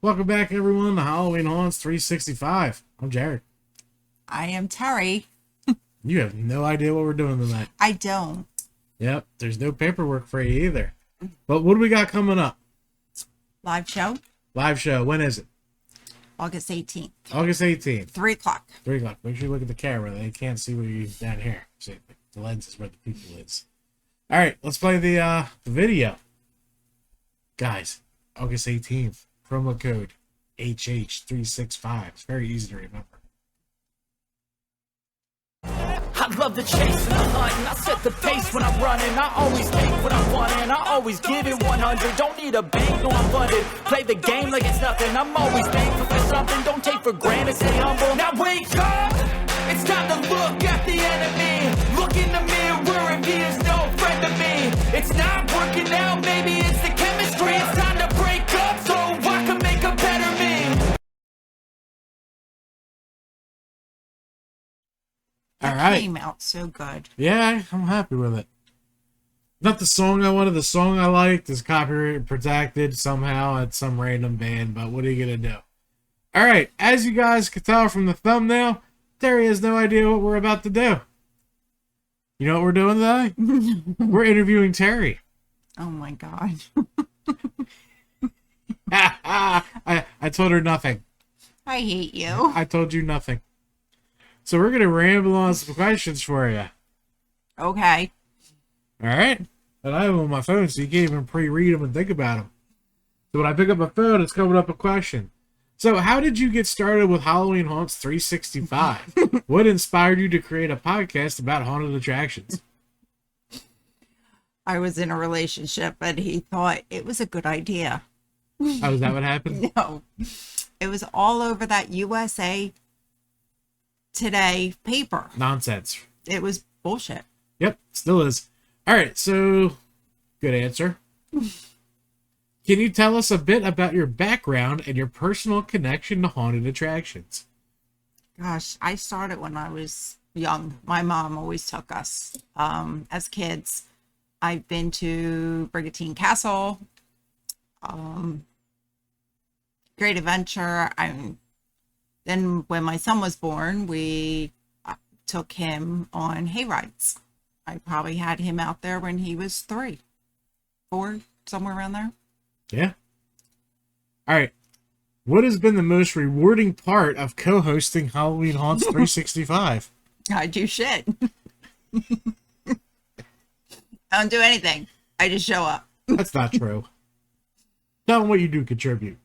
Welcome back, everyone, to Halloween Haunts 365. I'm Jared. I am Terry. You have no idea what we're doing tonight. I don't. Yep, there's no paperwork for you either. But what do we got coming up? Live show, Live show. When is it? August 18th, August 18th. 3 o'clock. 3 o'clock. Make sure you look at the camera. They can't see what you down here. See, the lens is where the people is. All right, let's play the video. Guys, August 18th. Promo code HH365. It's very easy to remember. I love the chase and the hunt, and I set the pace when I'm running. I always take what I want, and I always give it 100. Don't need a bank, no, I'm funded. Play the game like it's nothing. I'm always thankful for something. Don't take for granted, stay humble. Now wake up! It's time to look at the enemy. Look in the mirror if he is no friend to me. It's not working out, maybe it's the chemistry. It's time to break up so I can make a better me. All right. Came out so good. Yeah, I'm happy with it. Not the song I wanted. The song I liked is copyright protected somehow at some random band, but what are you going to do? All right, as you guys can tell from the thumbnail, Terry has no idea what we're about to do. You know what we're doing today? We're interviewing Terry. Oh my God. I told her nothing. I hate you. I told you nothing. So we're going to ramble on some questions for you. Okay. All right? And I have them on my phone, so you can't even pre-read them and think about them. So when I pick up my phone, it's coming up a question. So how did you get started with Halloween Haunts 365? What inspired you to create a podcast about haunted attractions? I was in a relationship and he thought it was a good idea. Oh, is that what happened? No. It was all over that USA Today paper. Nonsense. It was bullshit. Yep, still is. All right, so good answer. Can you tell us a bit about your background and your personal connection to haunted attractions? Gosh, I started when I was young. My mom always took us as kids. I've been to Brigantine Castle, Great Adventure. Then when my son was born, we took him on hay rides. I probably had him out there when he was 3, 4, somewhere around there. Yeah. All right. What has been the most rewarding part of co-hosting Halloween Haunts 365? I do shit. I don't do anything. I just show up. That's not true. Tell them what you do contribute.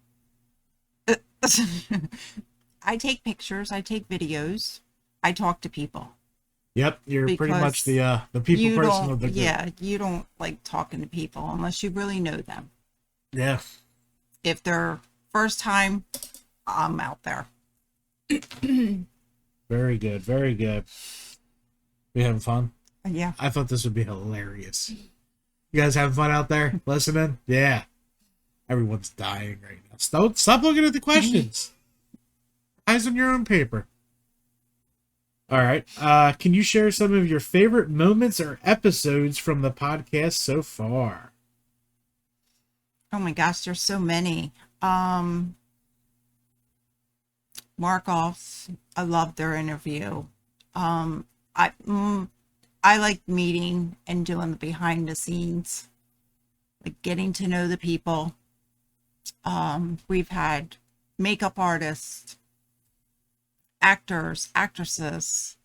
I take pictures. I take videos. I talk to people. Yep, you're pretty much the people person of the group. Yeah, you don't like talking to people unless you really know them. Yeah. If they're first time, I'm out there. Very good, very good. We having fun? Yeah. I thought this would be hilarious. You guys having fun out there listening? Yeah. Everyone's dying right now. Stop looking at the questions. Eyes on your own paper. All right. Can you share some of your favorite moments or episodes from the podcast so far? Oh my gosh, there's so many. Markoff's, I loved their interview. I like meeting and doing the behind the scenes, like getting to know the people. We've had makeup artists, actors, actresses.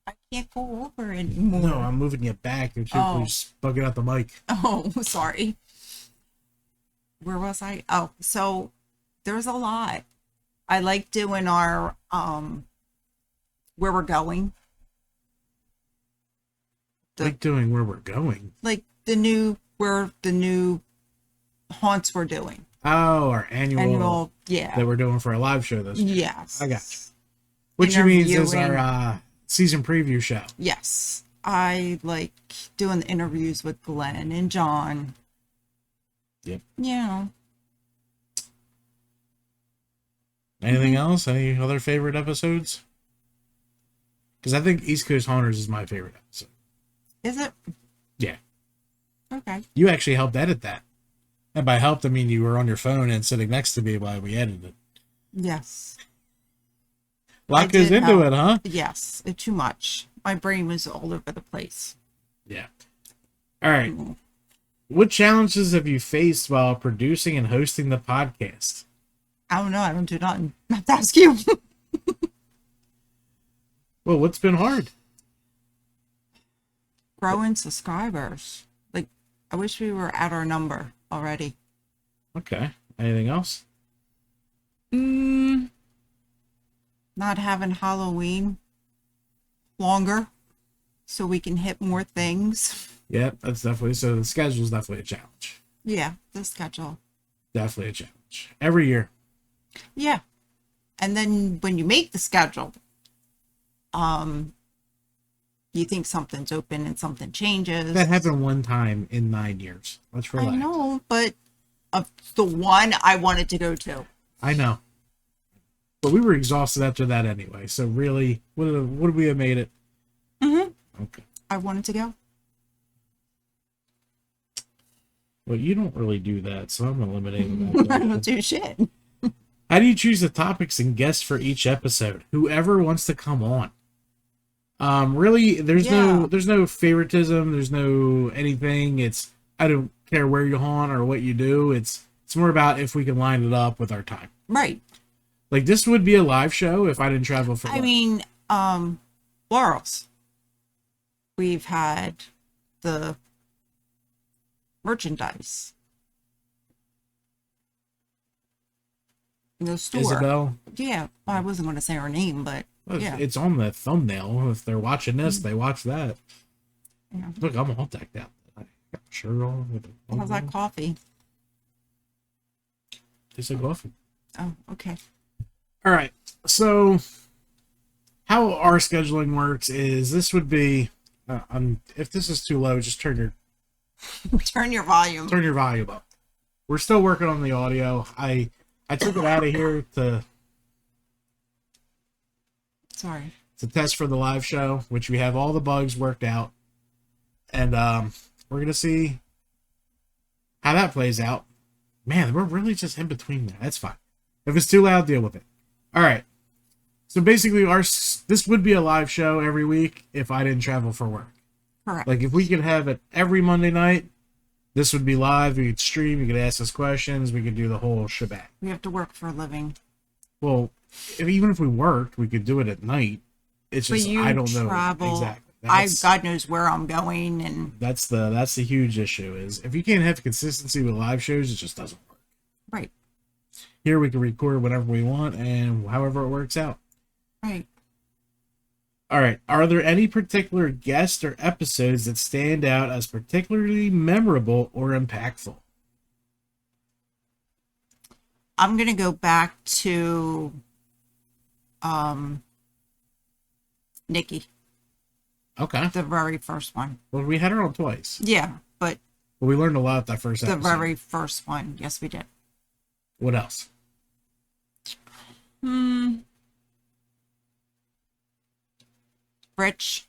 I can't go over anymore. No, I'm moving you back. You're too close. Bugging out the mic. Oh, sorry. Where was I? Oh, so there's a lot. I like doing our where we're going. Like doing where we're going. Like the new haunts we're doing. Oh, our annual yeah. that we're doing for a live show this year. Yes. I got you. Which you means is Interviewing. our season preview show. Yes. I like doing the interviews with Glenn and John. Yep. Yeah. Anything else? Any other favorite episodes? Because I think East Coast Haunters is my favorite episode. Is it? Yeah. Okay. You actually helped edit that. And by helped, I mean you were on your phone and sitting next to me while we edited. Yes. A lot I goes did into help. it, huh? Yes, too much. My brain was all over the place. Yeah. All right. What challenges have you faced while producing and hosting the podcast? I don't know. I don't do nothing. I have to ask you. Well, what's been hard? Growing subscribers. Like, I wish we were at our number already. Okay. Anything else? Not having Halloween longer so we can hit more things. Yeah, that's definitely so. The schedule's definitely a challenge. Yeah, the schedule. Definitely a challenge. Every year. Yeah. And then when you make the schedule, you think something's open and something changes. That happened one time in 9 years. Let's relax. I know, but of the one I wanted to go to. I know. But we were exhausted after that anyway. So really, would we have made it? Mm-hmm. Okay. I wanted to go. Well, you don't really do that, so I'm eliminating I that. don't do shit. How do you choose the topics and guests for each episode? Whoever wants to come on. Really, there's no favoritism. There's no anything. It's I don't care where you're on or what you do. It's more about if we can line it up with our time. Right. Like this would be a live show if I didn't travel for. I work. mean, Laurel's. We've had the merchandise. In the store. Isabel. Yeah. Well, I wasn't going to say her name, but Well, yeah. it's on the thumbnail. If they're watching this, they watch that. Yeah. Look, I'm all decked out. I got my shirt on. With a How's that coffee? Tastes like coffee. Oh, okay. All right. So, how our scheduling works is this would be. If this is too low, just turn your Volume. volume up. We're still working on the audio. I took it out of here to Sorry. test for the live show, which we have all the bugs worked out, and we're gonna see how that plays out. Man, we're really just in between there. That's fine. If it's too loud, deal with it. All right. So basically, this would be a live show every week if I didn't travel for work. Correct. Like if we could have it every Monday night, this would be live. We could stream. You could ask us questions. We could do the whole shebang. We have to work for a living. Well, even if we worked, we could do it at night. It's But just you I don't know travel. exactly. God knows where I'm going, and That's the huge issue is if you can't have consistency with live shows, it just doesn't work. right, Here we can record whenever we want and however it works out. right. All right. Are there any particular guests or episodes that stand out as particularly memorable or impactful? I'm gonna go back to Nikki, Okay. the very first one. Well, we had her on twice. Yeah, but Well, we learned a lot that first the episode. very first one. Yes, we did. What else? Rich.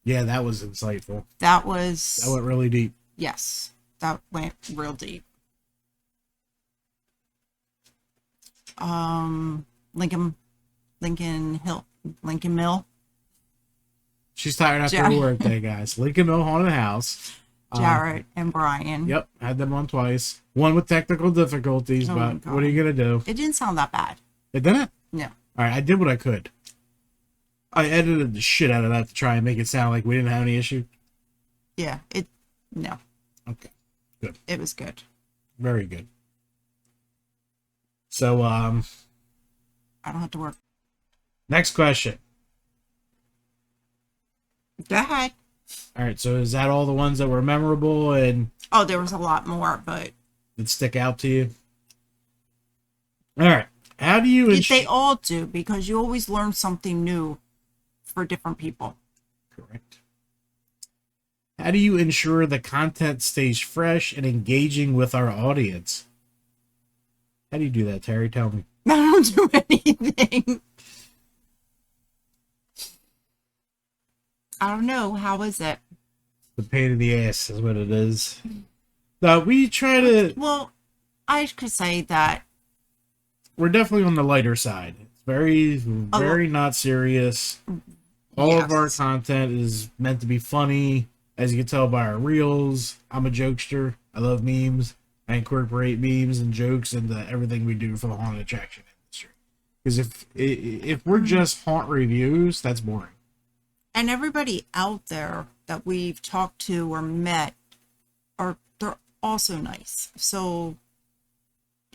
Yeah, that was insightful. That was That went really deep. yes. That went real deep. Lincoln Mill. She's tired after Jared. her work day, guys. Lincoln Mill Haunted House. Jarrett and Brian. Yep, had them on twice. One with technical difficulties, Oh my but God. what are you gonna do? It didn't sound that bad. It didn't. No. All right, I did what I could. I edited the shit out of that to try and make it sound like we didn't have any issue. Yeah. No. Okay, good, It was good. very good. So, I don't have to work. next question. Go ahead. All right, so is that all the ones that were memorable and Oh, there was a lot more, but that stick out to you? All right, how do you? they all do because you always learn something new for different people. Correct. How do you ensure the content stays fresh and engaging with our audience? How do you do that, Terry? Tell me. I don't do anything. I don't know. How is it? The pain in the ass is what it is. We try to. Well, I could say that We're definitely on the lighter side. It's very not serious. All of our yes. content is meant to be funny, as you can tell by our reels. I'm a jokester. I love memes. I incorporate memes and jokes into everything we do for the haunted attraction industry. Because if we're just haunt reviews, that's boring. And everybody out there that we've talked to or met they're also nice. So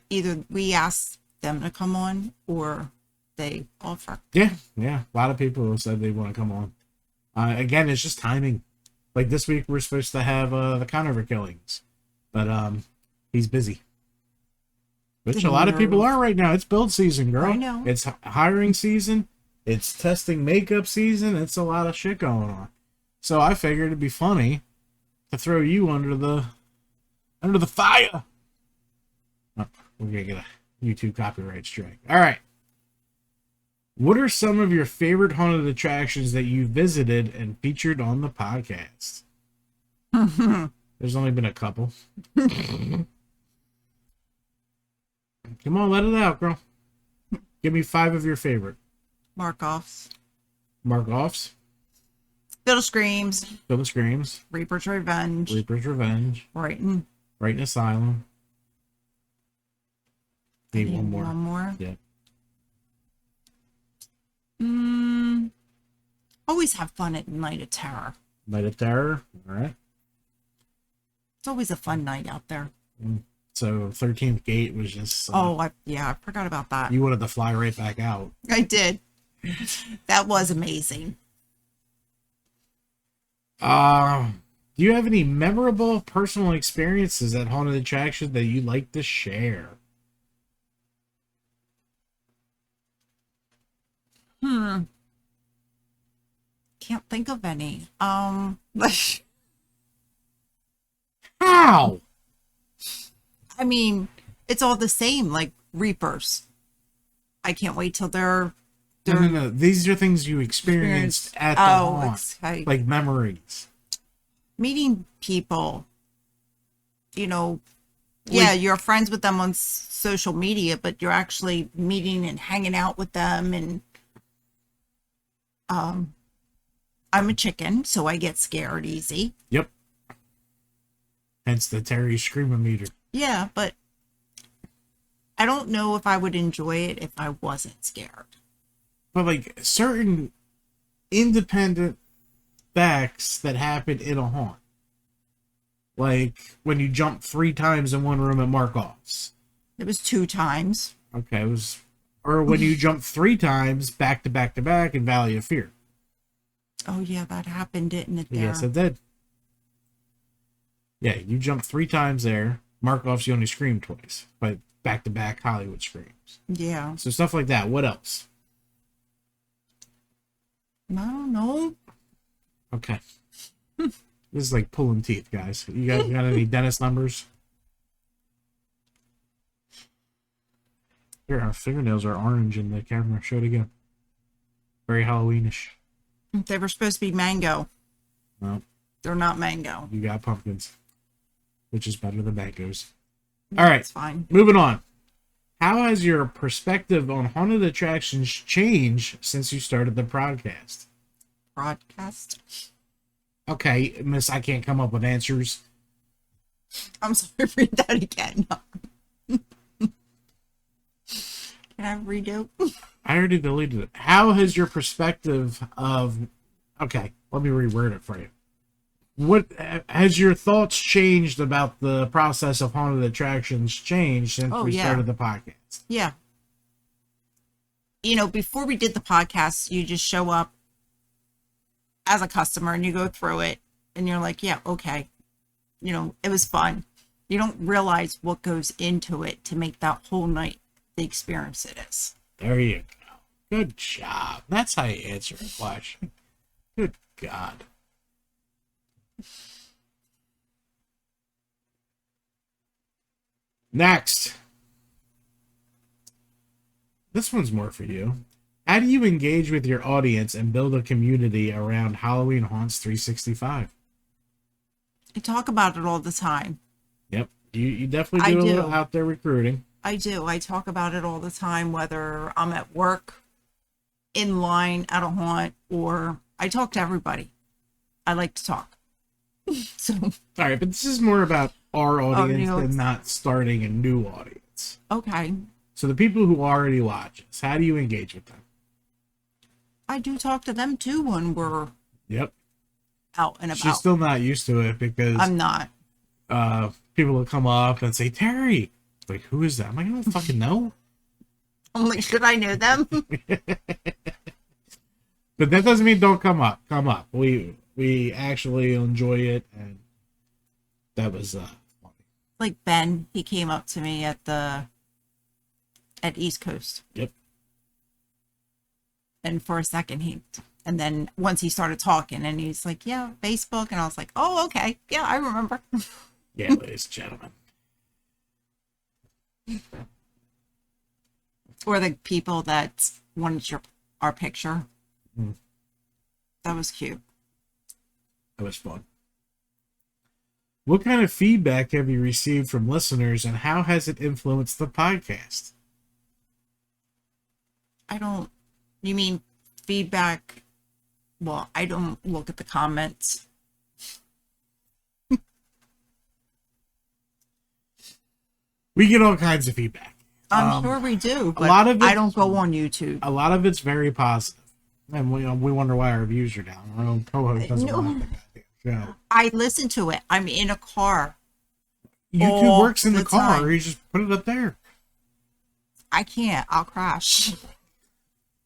either we ask them to come on or they offer. Yeah. A lot of people have said they want to come on. Again, it's just timing. Like this week, we're supposed to have the Conover killings, but he's busy. Which a lot of people are right now. It's build season, girl. I know. It's hiring season. It's testing makeup season. It's a lot of shit going on. So I figured it'd be funny to throw you under the fire. Oh, we're gonna get a YouTube copyright strike. All right. What are some of your favorite haunted attractions that you visited and featured on the podcast? There's only been a couple. Come on, let it out, girl. Give me 5 of your favorite. Mark-offs. Mark-offs. Little Screams. Fill the Screams. Reaper's Revenge. Reaper's Revenge. Brighton. Brighton Asylum. Need one more. One more. Yeah. Always have fun at Night of Terror. Night of Terror. All right. It's always a fun night out there. So 13th Gate was just... I forgot about that. You wanted to fly right back out. I did. That was amazing. Do you have any memorable personal experiences at haunted attractions that you'd like to share? Can't think of any. How? I mean, it's all the same, like Reapers. I can't wait till they're No. These are things you experienced at the haunt. Like memories. Meeting people, you're friends with them on social media, but you're actually meeting and hanging out with them. And I'm a chicken, so I get scared easy. Yep. Hence the Terry Screamometer. Yeah, but I don't know if I would enjoy it if I wasn't scared. But like certain independent facts that happen in a haunt. Like when you jump 3 times in one room at Markov's. It was 2 times. Okay, it was... Or when you jump 3 times back to back to back in Valley of Fear. Oh, yeah, that happened, didn't it, there? Yes, it did. Yeah, you jumped 3 times there. Markov's, you only screamed twice. But back to back Hollywood screams. Yeah. So stuff like that. What else? I don't know. Okay. This is like pulling teeth, guys. You guys got any dentist numbers? Here, our fingernails are orange in the camera. Show it again. Very Halloweenish. They were supposed to be mango. No, They're not mango. you got pumpkins, which is better than mangoes. All right, It's fine. moving on. How has your perspective on haunted attractions changed since you started the podcast? Broadcast. Okay, miss, I can't come up with answers. I'm sorry, read that again. Can I redo? I already deleted it. How has your perspective of... Okay, let me reword it for you. What has your thoughts changed about the process of haunted attractions changed since we started the podcast? Yeah. Before we did the podcast, you just show up as a customer and you go through it and you're like, yeah, okay. It was fun. You don't realize what goes into it to make that whole night the experience it is. There you go. Good job. That's how you answer a question. Good God. Next. This one's more for you. How do you engage with your audience and build a community around Halloween Haunts 365? I talk about it all the time. Yep. You definitely I do a do. little out there recruiting. I do. I talk about it all the time, whether I'm at work, in line, at a haunt, or I talk to everybody. I like to talk. So, All right, but this is more about our audience Audience. than not starting a new audience. okay. So the people who already watch us, how do you engage with them? I do talk to them too when we're Yep. out and about. She's still not used to it because I'm not. people will come up and say, Terry. Like, who is that? I'm like, I don't fucking know. I'm like, should I know them? But that doesn't mean don't come up. Come up. We actually enjoy it, and that was funny. Like Ben, he came up to me at East Coast. Yep. And for a second and then once he started talking and he's like, yeah, Facebook. And I was like, oh, okay. Yeah, I remember. Yeah, ladies and gentlemen. Or the people that wanted our picture. Mm. That was cute. That was fun. What kind of feedback have you received from listeners, and how has it influenced the podcast? You mean feedback? Well, I don't look at the comments. We get all kinds of feedback. I'm sure we do, but a lot of I it- don't go on YouTube. A lot of it's very positive, and we wonder why our views are down. Our own co-host doesn't No. want the goddamn show. I listen to it. I'm in a car. YouTube All works in the car. time. You just put it up there. I can't. I'll crash.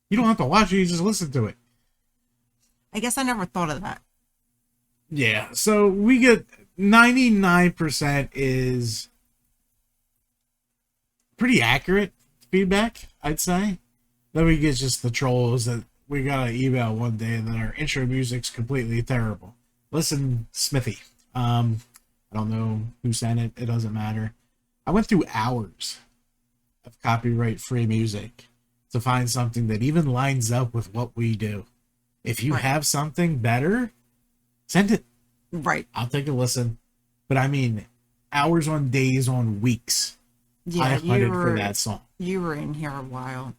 You don't have to watch it. You just listen to it. I guess I never thought of that. Yeah. So we get 99% is pretty accurate feedback, I'd say. Then we get just the trolls that we got an email one day that our intro music's completely terrible. Listen, Smithy. I don't know who sent it. It doesn't matter. I went through hours of copyright-free music to find something that even lines up with what we do. If you Right. have something better, send it. Right. I'll take a listen. But I mean, hours on days on weeks. I Yeah, hunted for that song. You were in here a while.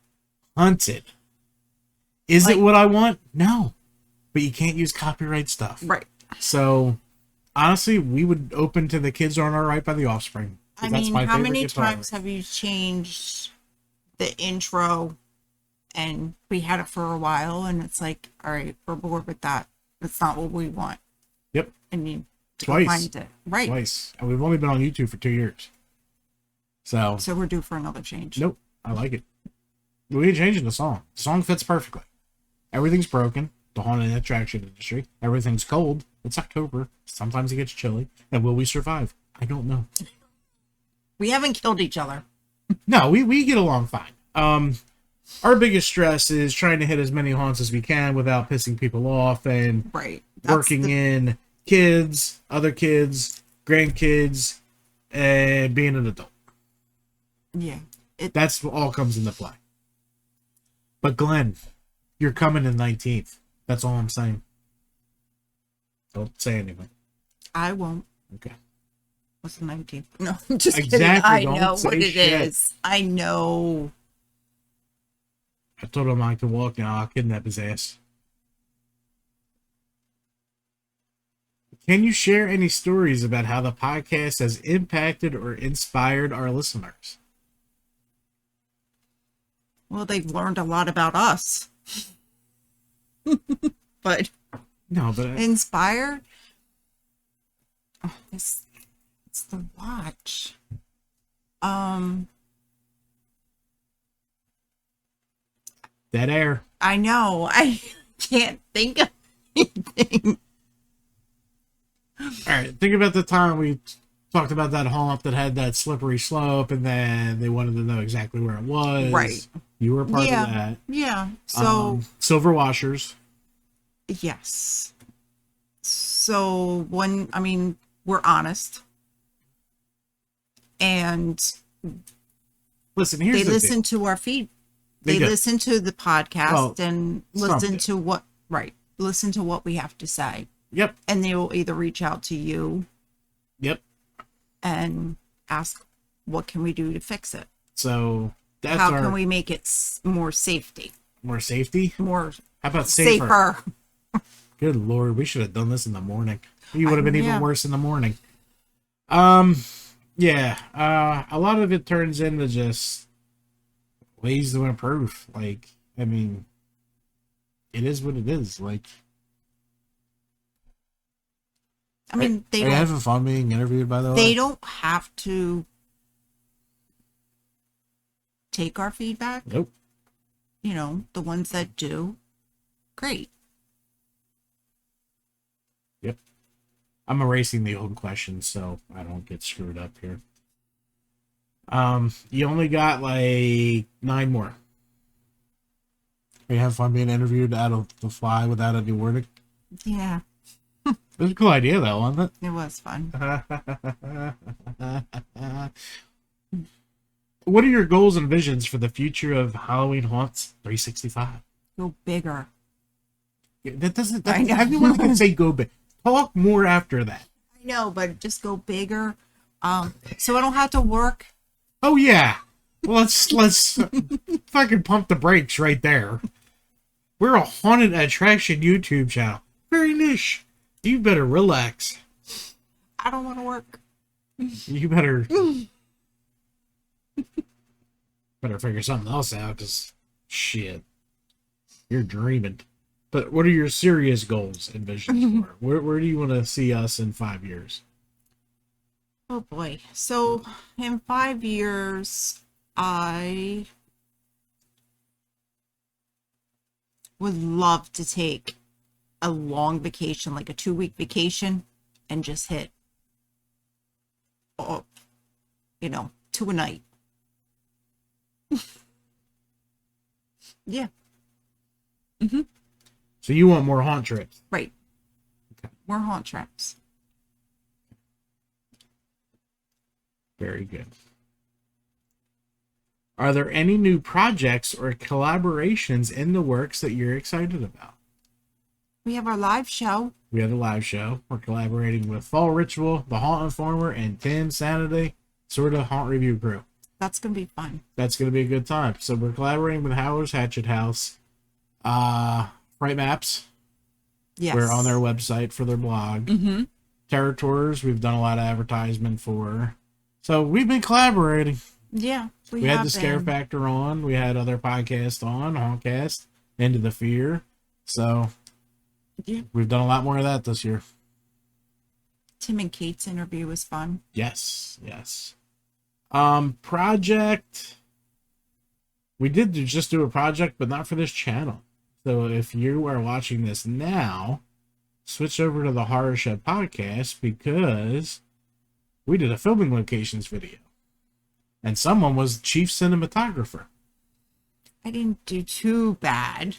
Hunted. Is Like- it what I want? No. But you can't use copyright stuff. Right. So, honestly, we would open to The Kids Aren't Alright by The Offspring. 'Cause I that's mean, my how favorite many guitar. times have you changed the intro and we had it for a while and it's like, all right, we're bored with that. That's not what we want. Yep. And you to go Twice. find it. Right. Twice. And we've only been on YouTube for 2 years. So, So we're due for another change. nope. I like it. We ain't changing the song. The song fits perfectly. Everything's broken. The haunted attraction industry. Everything's cold. It's October. Sometimes it gets chilly. And will we survive? I don't know. We haven't killed each other. No, we get along fine. Our biggest stress is trying to hit as many haunts as we can without pissing people off and Right. working in kids, other kids, grandkids, and being an adult. Yeah. That's what all comes into play. But Glenn, you're coming in 19th. That's all I'm saying. Don't say anything. I won't. Okay. What's the 19th? No, I'm just kidding. Exactly, I don't know say what it shit. is. I know. I told him I could walk now. I'll kidnap his ass. Can you share any stories about how the podcast has impacted or inspired our listeners? Well, they've learned a lot about us. But No, but inspired? Oh, it's the watch. dead air. I know. I can't think of anything. All right, think about the time we talked about that haunt that had that slippery slope, and then they wanted to know exactly where it was. Right. You were a part Yeah. of that. Yeah. So, Silver washers. yes. So, we're honest. And Listen, here's they the listen deal. to our feed. They They do. listen to the podcast Well, and some listen do. to listen to what we have to say. Yep. And they will either reach out to you Yep. and ask, what can we do to fix it? So that's How can we make it more safety? more safety. More How about safer? safer. Good Lord, we should have done this in the morning. You would have been Yeah. even worse in the morning. Yeah. A lot of it turns into just ways to improve. Like, I mean, it is what it is. Like, I mean, are you having fun being interviewed, by the way? they don't have to take our feedback. Nope. You know, the ones that do, great. Yep. I'm erasing the old questions so I don't get screwed up here. You only got like 9 more. Are you having fun being interviewed out of the fly without any warning? Yeah, It was a cool idea, though, wasn't it was fun. it? What are your goals and visions for the future of Halloween Haunts 365? Go bigger. That doesn't. I know. Everyone can say go big. Talk more after that. I know, but just go bigger. So I don't have to work. Oh yeah. Well, let's fucking pump the brakes right there. We're a haunted attraction YouTube channel. Very niche. You better relax. I don't want to work. You better figure something else out, because shit, you're dreaming. But what are your serious goals and visions for? Where do you want to see us in 5 years? Oh boy. So in 5 years, I would love to take a long vacation, like a 2-week vacation, and just hit, oh, 2 a night. Yeah. So you want more haunt trips? Right. Okay. More haunt traps. Very good. Are there any new projects or collaborations in the works that you're excited about? We have our live show. We have a live show. We're collaborating with Fall Ritual, The Haunt Informer, and Tim Sanity, sort of Haunt Review Crew. That's going to be fun. That's going to be a good time. So we're collaborating with Howler's Hatchet House, Fright Maps. Yes. We're on their website for their blog. Mm-hmm. Terror Tours, we've done a lot of advertisement for. So we've been collaborating. Yeah. We had have the Scare been. Factor on. We had other podcasts on, Hauntcast, Into the Fear. So Yeah. we've done a lot more of that this year. Tim and Kate's interview was fun. Yes. Project. We did just do a project, but not for this channel. So if you are watching this now, switch over to the Horror Shed podcast, because we did a filming locations video. And someone was chief cinematographer. I didn't do too bad.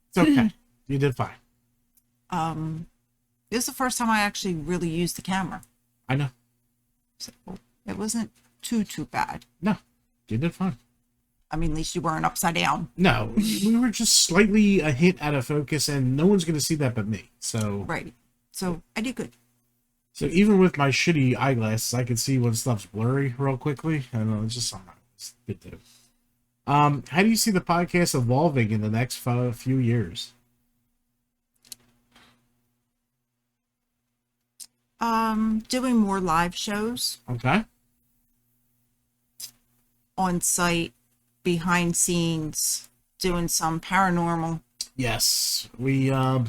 It's okay. You did fine. This is the first time I actually really used the camera. I know. So it wasn't too bad. No, you did fine. I mean, at least you weren't upside down. No, we were just slightly a hint out of focus, and no one's going to see that but me. So, Right. So I did good. so even with my shitty eyeglasses, I can see when stuff's blurry real quickly. I don't know, it's just something it's good to do. How do you see the podcast evolving in the next few years? Doing more live shows Okay. on site, behind scenes, doing some paranormal. Yes, we have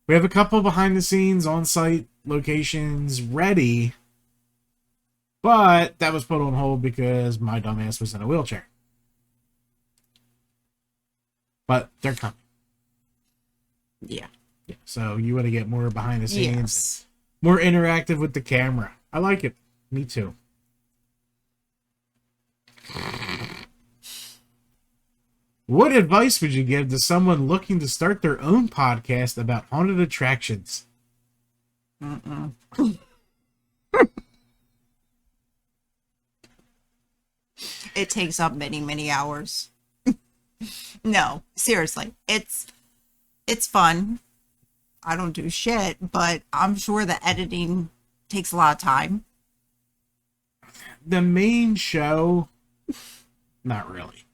a couple behind the scenes on site locations ready, but that was put on hold because my dumbass was in a wheelchair. But they're coming. Yeah. Yeah. So you want to get more behind the scenes, Yes. more interactive with the camera. I like it. Me too. What advice would you give to someone looking to start their own podcast about haunted attractions? It takes up many hours. No, seriously. It's fun. I don't do shit, but I'm sure the editing takes a lot of time. the main show, not really.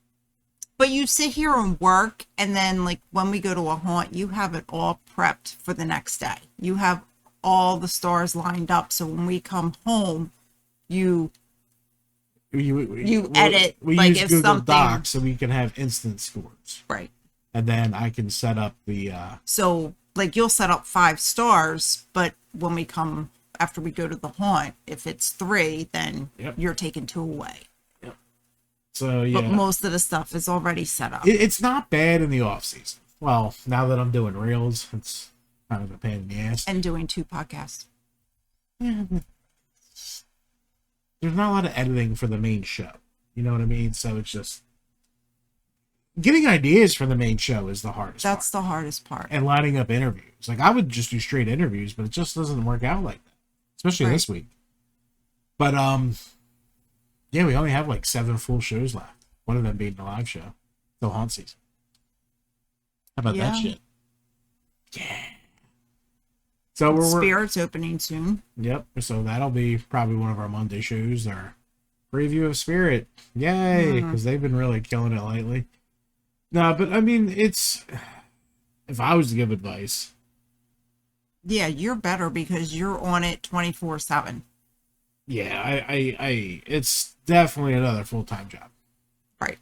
But you sit here and work, and then like when we go to a haunt, you have it all prepped for the next day. You have all the stars lined up, so when we come home, you edit. We like use if Google something Docs so we can have instant scores, right. and then I can set up the. So like you'll set up 5 stars, but when we come after we go to the haunt, if it's 3, then Yep. you're taking 2 away. So yeah, But most of the stuff is already set up. it's not bad in the off season. Well, now that I'm doing reels, it's kind of a pain in the ass. And doing 2 podcasts. There's not a lot of editing for the main show. You know what I mean? So it's just getting ideas for the main show is the hardest. That's part. the hardest part. And lining up interviews. Like I would just do straight interviews, but it just doesn't work out like that, especially Right. this week. But yeah, we only have like 7 full shows left. One of them being the live show, the haunt season. How about that Yeah. shit? Yeah. So we're Spirit's opening soon. Yep. So that'll be probably one of our Monday shows. Our preview of Spirit. Yay! Because they've been really killing it lately. No, but I mean, it's if I was to give advice, Yeah, you're better because you're on it 24/7. yeah, I it's definitely another full-time job. Right.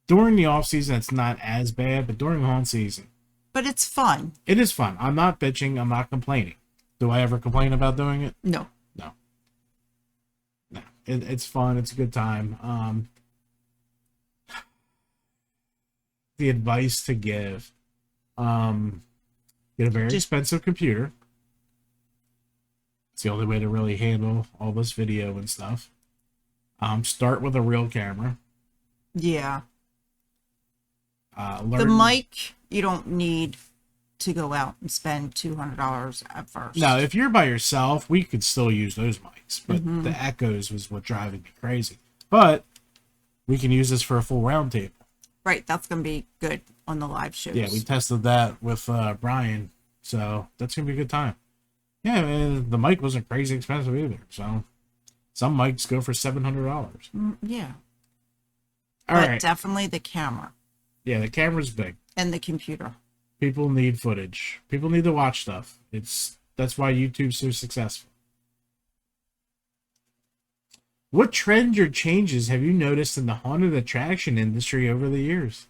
During the off season, it's not as bad, but during haunt season, But it's fun. it is fun. I'm not bitching. I'm not complaining. Do I ever complain about doing it? No. No. It's fun. It's a good time. The advice to give, get a very expensive computer. It's the only way to really handle all this video and stuff. Start with a real camera. Yeah. Learn The mic, you don't need to go out and spend $200 at first. Now, if you're by yourself, we could still use those mics, but the echoes was what driving me crazy. But we can use this for a full round table. Right, that's going to be good on the live shows. Yeah, we tested that with Brian, so that's gonna be a good time. Yeah, and the mic wasn't crazy expensive either. So some mics go for $700. Yeah. All But right. definitely the camera Yeah, the camera's big. and the computer. People need footage. People need to watch stuff. That's why YouTube's so successful. What trends or changes have you noticed in the haunted attraction industry over the years?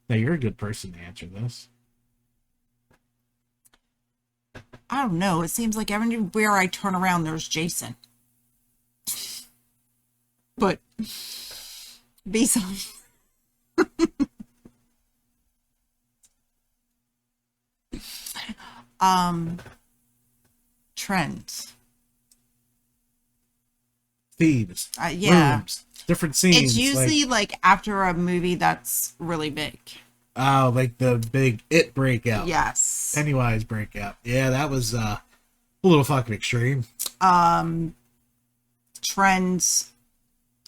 Now you're a good person to answer this. I don't know. It seems like everywhere I turn around, there's Jason. But besides, trends. Themes, Yeah. rooms, different scenes. It's usually like after a movie that's really big. Like the big It breakout. Yes. Pennywise breakout. Yeah, that was a little fucking extreme. Trends,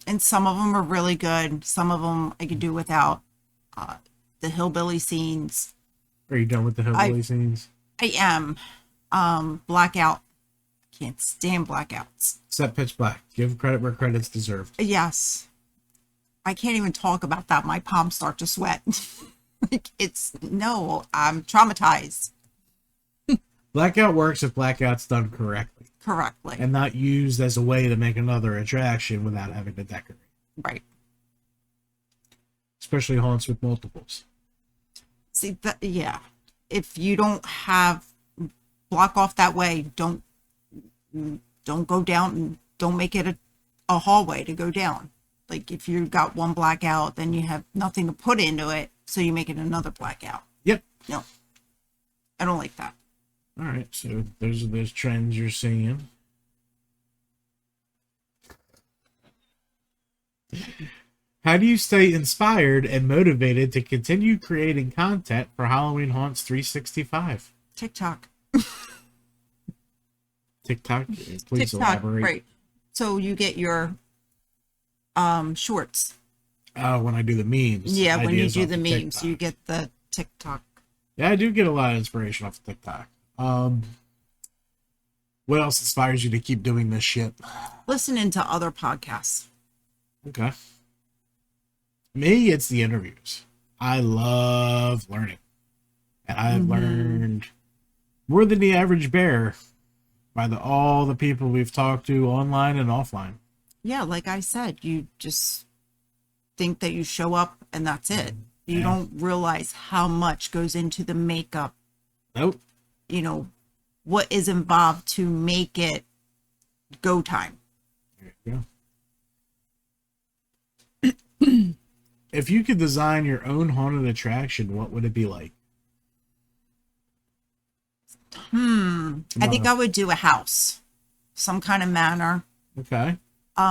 and some of them are really good. Some of them I could do without. The hillbilly scenes. Are you done with the hillbilly scenes? I am. Blackout. Can't stand blackouts. Set Pitch Black. Give credit where credit's deserved. Yes. I can't even talk about that. My palms start to sweat. Like I'm traumatized. Blackout works if Blackout's done correctly Correctly. and not used as a way to make another attraction without having to decorate. Right. Especially haunts with multiples. See that? Yeah. If you don't have block off that way, don't go down and don't make it a hallway to go down. Like if you got one blackout, then you have nothing to put into it, so you make it another blackout. Yep. No, I don't like that. All right. So those are those trends you're seeing. How do you stay inspired and motivated to continue creating content for Halloween Haunts 365? TikTok. TikTok? Please elaborate. Right. So you get your shorts. When I do the memes. Yeah, when you ideas do off the of memes, TikTok. you get the TikTok. Yeah, I do get a lot of inspiration off of TikTok. What else inspires you to keep doing this shit? Listening to other podcasts. Okay. Me, it's the interviews. I love learning. And I've learned more than the average bear by all the people we've talked to online and offline. Yeah, like I said, you just think that you show up and that's it. You don't realize how much goes into the makeup. Nope. You know, what is involved to make it go time. There you go. If you could design your own haunted attraction, what would it be like? I think I would do a house. Some kind of manor. Okay. What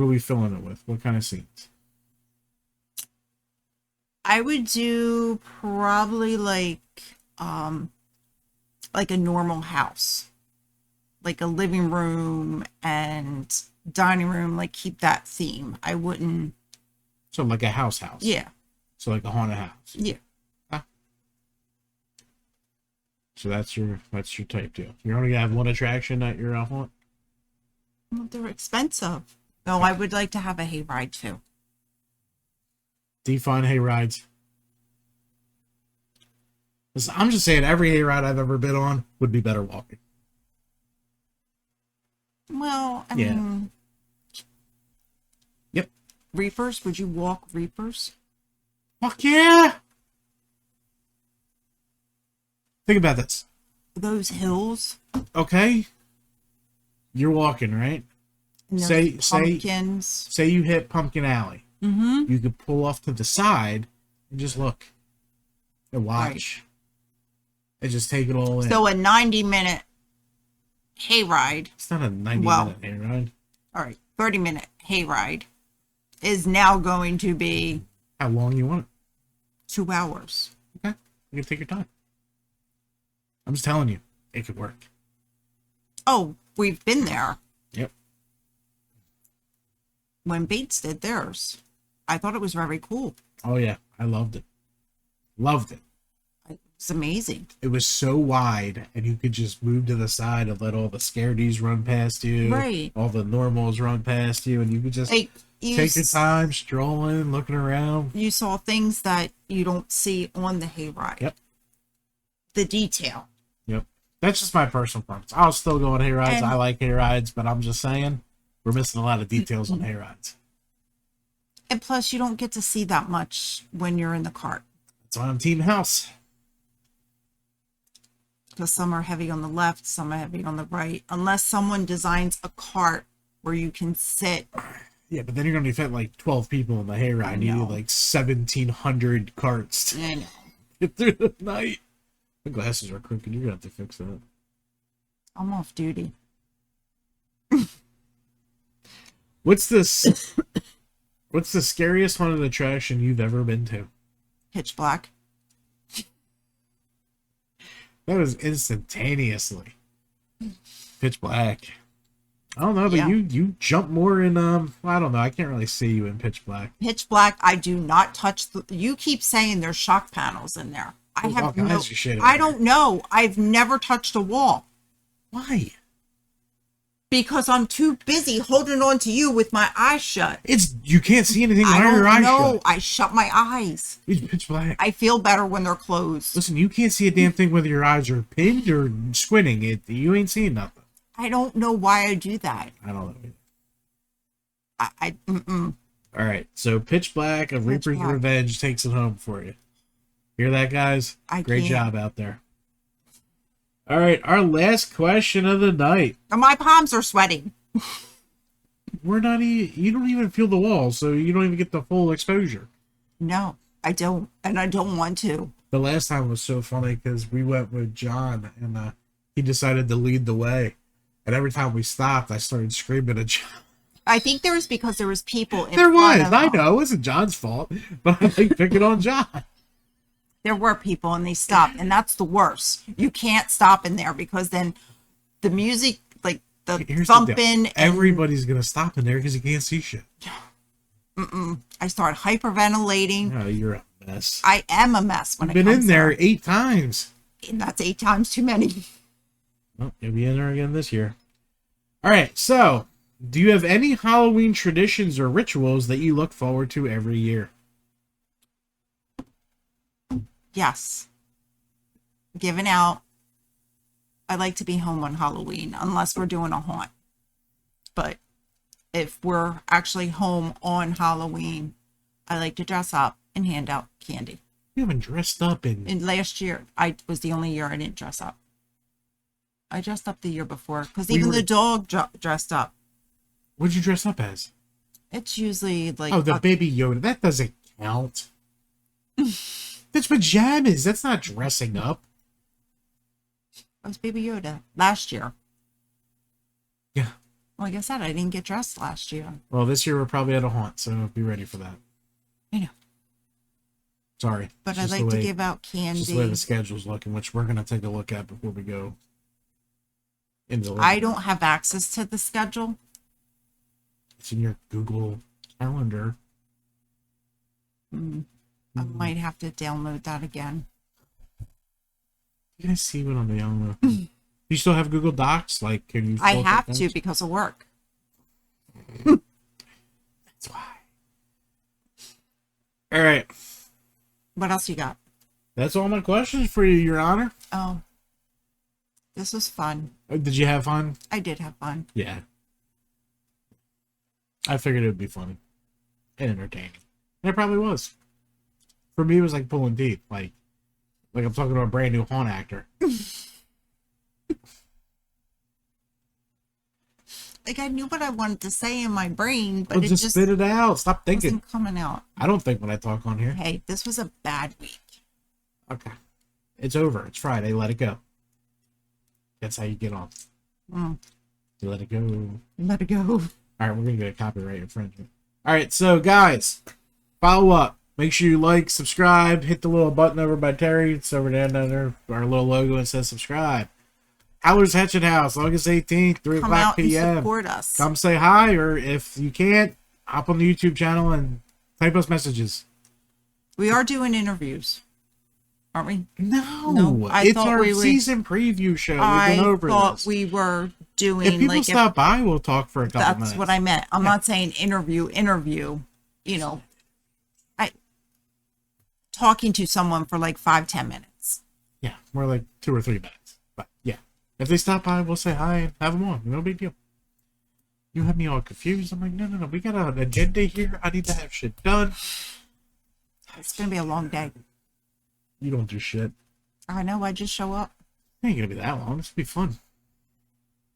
are we filling it with? What kind of scenes? I would do probably like a normal house. Like a living room and dining room, like keep that theme. I wouldn't. So like a house. Yeah. So like a haunted house. Yeah. So that's your type too. You're only gonna have one attraction at your haunt. Well, they're expensive. No, I would like to have a hayride too. Define hay rides. Listen, I'm just saying every hayride I've ever been on would be better walking. Well, I Yeah. mean, Yep. reefers, would you walk reefers? Fuck yeah! Think about this. Those hills Okay? You're walking, right? and those Say- pumpkins. Say you hit Pumpkin Alley. Mm-hmm. You could pull off to the side and just look and watch. And just take it all in. So a 90-minute hayride, It's not a 90-minute Well- hayride. all right, 30-minute hayride is now going to be How long you want 2 hours. it? Okay. You can take your time. I'm just telling you, it could work. Oh, we've been there Yep. when Bates did theirs. I thought it was very cool. Oh yeah, I loved it. Loved it. It's amazing. It was so wide, and you could just move to the side and let all the scaredies run past you. Right. All the normals run past you, and you could just Like you, take your time, strolling, looking around. you saw things that you don't see on the hayride. Yep. The detail. Yep. That's just my personal preference. I'll still go on hayrides. And- I like hayrides, but I'm just saying we're missing a lot of details on hayrides. And plus, you don't get to see that much when you're in the cart. That's why I'm team house. Because some are heavy on the left, some are heavy on the right. Unless someone designs a cart where you can sit. Yeah, but then you're going to fit like 12 people in the hayride. You need know. like 1,700 carts to I know. get through the night. My glasses are crooked. You're going to have to fix that. I'm off duty. What's this? What's the scariest haunted attraction you've ever been to? Pitch black. That was instantaneously. Pitch black. I don't know, but Yeah. you jump more in I don't know. I can't really see you in pitch black. Pitch black. I do not touch the. You keep saying there's shock panels in there. I There's all have no. kinds of shit in I there. don't know. I've never touched a wall Why? because I'm too busy holding on to you with my eyes shut. It's you can't see anything I behind your don't eyes know. shut. I shut my eyes. It's pitch black. I feel better when they're closed. Listen, you can't see a damn thing whether your eyes are pinned or squinting. You ain't seeing nothing. I don't know why I do that. I don't know. Mm-mm. All right, so pitch black of Reaper's Black. Revenge takes it home for you. Hear that, guys? I Great can't. job out there. All right, our last question of the night. And my palms are sweating. We're not you don't even feel the walls, so you don't even get the full exposure. No, I don't. And I don't want to. The last time was so funny because we went with John and he decided to lead the way. And every time we stopped, I started screaming at John. I think there was because there was people in There front was. of I them. know. It wasn't John's fault. But I like picking on John. There were people and they stopped. And that's the worst. You can't stop in there because then the music, like the Here's the deal. thumping. And Everybody's going to stop in there because you can't see shit. I start hyperventilating. Oh, you're a mess. I am a mess when I've it been comes in there to 8 times. and that's 8 times too many. Well, you'll be in there again this year. All right, so do you have any Halloween traditions or rituals that you look forward to every year? Yes. Giving out. I like to be home on Halloween unless we're doing a haunt. But if we're actually home on Halloween, I like to dress up and hand out candy. You haven't dressed up in... And last year, I was the only year I didn't dress up. I dressed up the year before because even the dog dressed up. What'd you dress up as? It's usually like... Oh, the baby Yoda. That doesn't count. That's pajamas. That's not dressing up. I was Baby Yoda last year. Yeah. Well, like I said, I didn't get dressed last year. Well, this year we're probably at a haunt, so be ready for that. I know. Sorry. But I like to give out candy. Just the way the schedule's looking, which we're going to take a look at before we go into the... I don't have access to the schedule. It's in your Google Calendar. I might have to download that again. You guys see what I'm doing? Do you still have Google Docs? Like, can you? I have to because of work. That's why. All right. What else you got? That's all my questions for you, Your Honor. Oh, this was fun. Did you have fun? I did have fun. Yeah. I figured it would be funny and entertaining. And it probably was. For me, it was like pulling teeth. Like I'm talking to a brand new haunt actor. Like I knew what I wanted to say in my brain, but Well, it just spit it out. Stop thinking. wasn't coming out. I don't think when I talk on here. Hey, this was a bad week. Okay. It's over. It's Friday. Let it go. That's how you get on. Mm. You let it go. Let it go. All right, we're going to get a copyright infringement. All right, so guys, follow up. Make sure you like, subscribe, hit the little button over by Terry. It's over there under our little logo and says subscribe. Howler's Hatchet House, August 18th, 3 Come o'clock out and p.m. support us. Come say hi, or if you can't, hop on the YouTube channel and type us messages. We are doing interviews, aren't we? No, I it's thought our we were- season preview show. We've I been over thought this. we were doing If people like stop by, we'll talk for a couple minutes. that's what I meant. I'm not saying interview. You know, talking to someone for like 5-10 minutes. Yeah, more like 2 or 3 minutes. But yeah, if they stop by, we'll say hi and have them on. No big deal. You have me all confused. I'm like, no. We got an agenda here. I need to have shit done. It's gonna be a long day. You don't do shit. I know. I just show up. It ain't gonna be that long. This will be fun.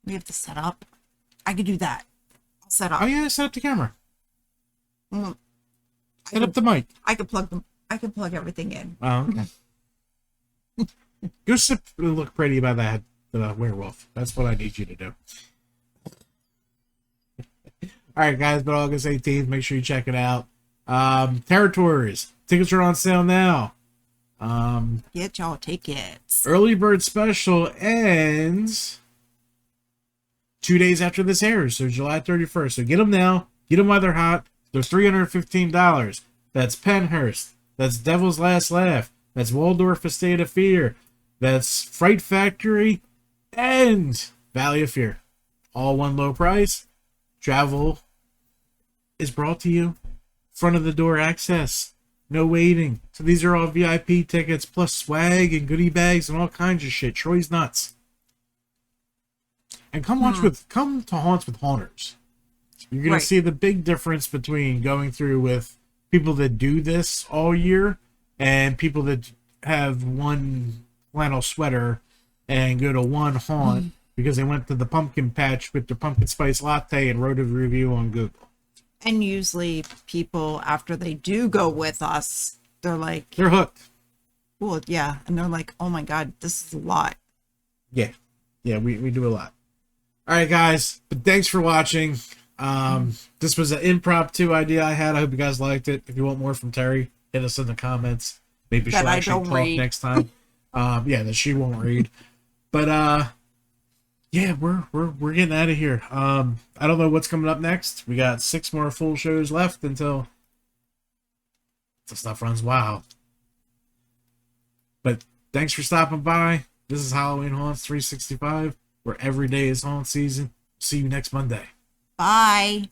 We have to set up. I could do that. I'll set up. Oh yeah, set up the camera. Mm, Set up the mic. I could plug them. I could plug everything in. Oh, okay. Go sit and look pretty by the werewolf. That's what I need you to do. Alright guys, but August 18th, make sure you check it out. Territories. Tickets are on sale now. Get y'all tickets. Early bird special ends 2 days after this airs, so July 31st. So get them now. Get them while they're hot. They're $315. That's Penhurst. That's Devil's Last Laugh. That's Waldorf Estate of Fear. That's Fright Factory and Valley of Fear. All one low price. Travel is brought to you. Front of the door access. No waiting. So these are all VIP tickets plus swag and goodie bags and all kinds of shit. Troy's nuts. And come to haunts with haunters. You're gonna see the big difference between going through with people that do this all year and people that have one flannel sweater and go to one haunt because they went to the pumpkin patch with their pumpkin spice latte and wrote a review on Google. And usually people, after they do go with us, they're hooked. Well, yeah. And they're like, oh my God, this is a lot. Yeah. Yeah, we do a lot. All right, guys. But thanks for watching. This was an impromptu idea I had. I hope you guys liked it. If you want more from Terry, hit us in the comments. Maybe she'll actually talk next time. Yeah, that she won't read. But yeah, we're getting out of here. I don't know what's coming up next. We got 6 more full shows left until the stuff runs wild. But thanks for stopping by. This is Halloween Haunts 365. where every day is haunt season. See you next Monday. Bye.